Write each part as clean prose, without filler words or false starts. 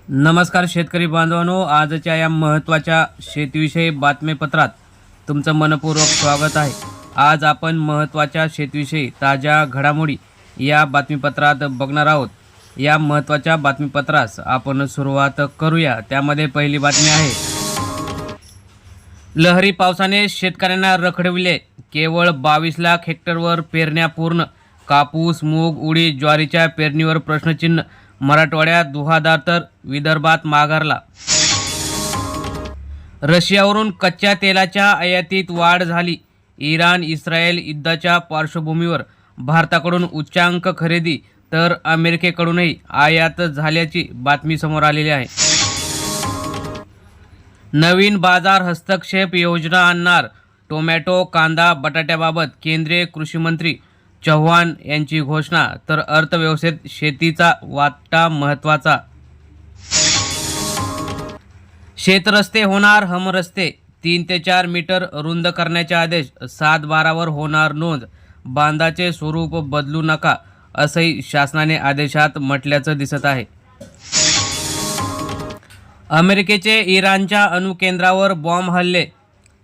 नमस्कार शेतकरी बांधवांनो, आजच्या या महत्त्वाच्या शेतीविषयी बातमीपत्रात तुमचं मनपूर्वक स्वागत आहे। आज आपण महत्त्वाच्या शेतीविषयी ताज्या घडामोडी या बातमीपत्रात बघणार आहोत। या महत्त्वाच्या बातमीपत्रास आपण सुरुवात करूया। त्यामध्ये पहिली बातमी आहे, लहरी पावसाने शेतकऱ्यांना रखडविले, केवळ 22 लाख हेक्टरवर पेरण्या पूर्ण, कापूस, मूग, उडीद, ज्वारीच्या पेरणीवर प्रश्नचिन्ह, मराठवाड्यात दुहादार तर विदर्भात माघारला। रशियावरून कच्च्या तेलाच्या आयातीत वाढ झाली, इराण इस्रायल युद्धाच्या पार्श्वभूमीवर भारताकडून उच्चांक खरेदी तर अमेरिकेकडूनही आयात झाल्याची बातमी समोर आलेली आहे। नवीन बाजार हस्तक्षेप योजना आणणार, टोमॅटो, कांदा, बटाट्याबाबत केंद्रीय कृषी मंत्री चव्हाण यांची घोषणा, तर अर्थव्यवस्थेत शेतीचा वाटा महत्त्वाचा। शेतरस्ते होणार हमरस्ते, 3 ते 4 मीटर रुंद करण्याचे आदेश, 7/12 होणार नोंद, बांधाचे स्वरूप बदलू नका असंही शासनाने आदेशात म्हटल्याचं दिसत आहे। अमेरिकेचे इराणच्या अणुकेंद्रावर बॉम्ब हल्ले,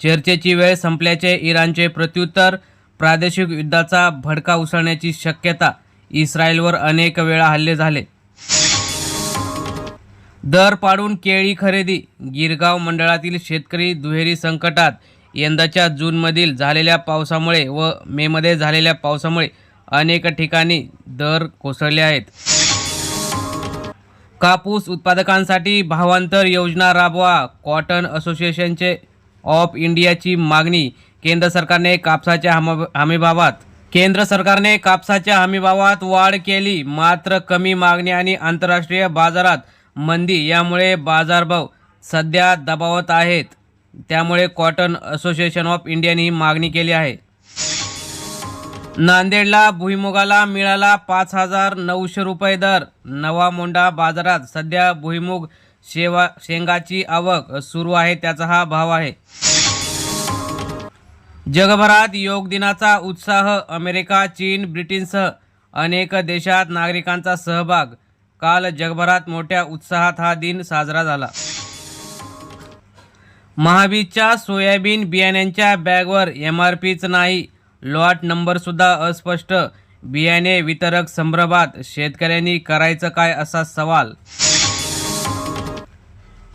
चर्चेची वेळ संपल्याचे इराणचे प्रत्युत्तर, प्रादेशिक युद्धाचा भडका उसळण्याची शक्यता, इस्रायलवर अनेक वेळा हल्ले झाले। दर पाडून केळी खरेदी, गिरगाव मंडळातील शेतकरी दुहेरी संकटात, यंदाच्या जूनमधील झालेल्या पावसामुळे व मेमध्ये झालेल्या पावसामुळे अनेक ठिकाणी दर कोसळले आहेत। कापूस उत्पादकांसाठी भावांतर योजना राबवा, कॉटन असोसिएशनचे ऑफ इंडियाची मागणी, केंद्र सरकारने कापसाच्या हमीभावात वाढ केली, मात्र कमी मागणी आणि आंतरराष्ट्रीय बाजारात मंदी यामुळे बाजारभाव सध्या दबावात आहेत। त्यामुळे कॉटन असोसिएशन ऑफ इंडियाने ही मागणी केली आहे। नांदेडला भुईमुगाला मिळाला 5,900 रुपये दर, नवा मोंढा बाजारात सध्या भुईमुग शेंगाची आवक सुरू आहे, त्याचा हा भाव आहे। जगभरात योग दिनाचा उत्साह, अमेरिका, चीन, ब्रिटनसह अनेक देशात नागरिकांचा सहभाग, काल जगभरात मोठ्या उत्साहात हा दिन साजरा झाला। महाबीजच्या सोयाबीन बियाण्यांच्या बॅगवर MRPच नाही, लॉट नंबर सुद्धा अस्पष्ट, बियाणे वितरक संभ्रमात, शेतकऱ्यांनी करायचं काय असा सवाल।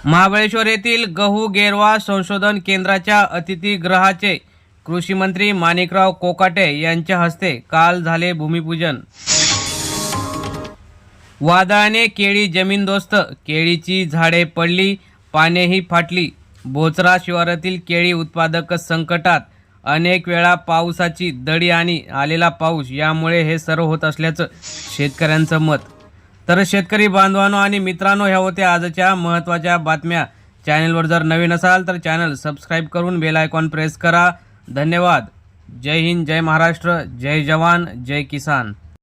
महाबळेश्वर येथील गहू गेरवा संशोधन केंद्राच्या अतिथीगृहाचे कृषी मंत्री माणिकराव कोकाटे यांच्या हस्ते काल झाले भूमिपूजन। वादळाने केळी जमीनदोस्त, केळीची झाडे पडली, पानेही फाटली, बोचरा शिवारातील केळी उत्पादक संकटात, अनेक वेळा पावसाची दडी आणि आलेला पाऊस यामुळे हे सर्व होत असल्याचं शेतकऱ्यांचं मत। तर शेतकरी बांधवांनो आणि मित्रांनो, ह्या होत्या आजच्या महत्त्वाच्या बातम्या। चॅनलवर जर नवीन असाल तर चॅनल सबस्क्राईब करून बेल आयकॉन प्रेस करा। धन्यवाद। जय हिंद, जय महाराष्ट्र, जय जवान, जय किसान।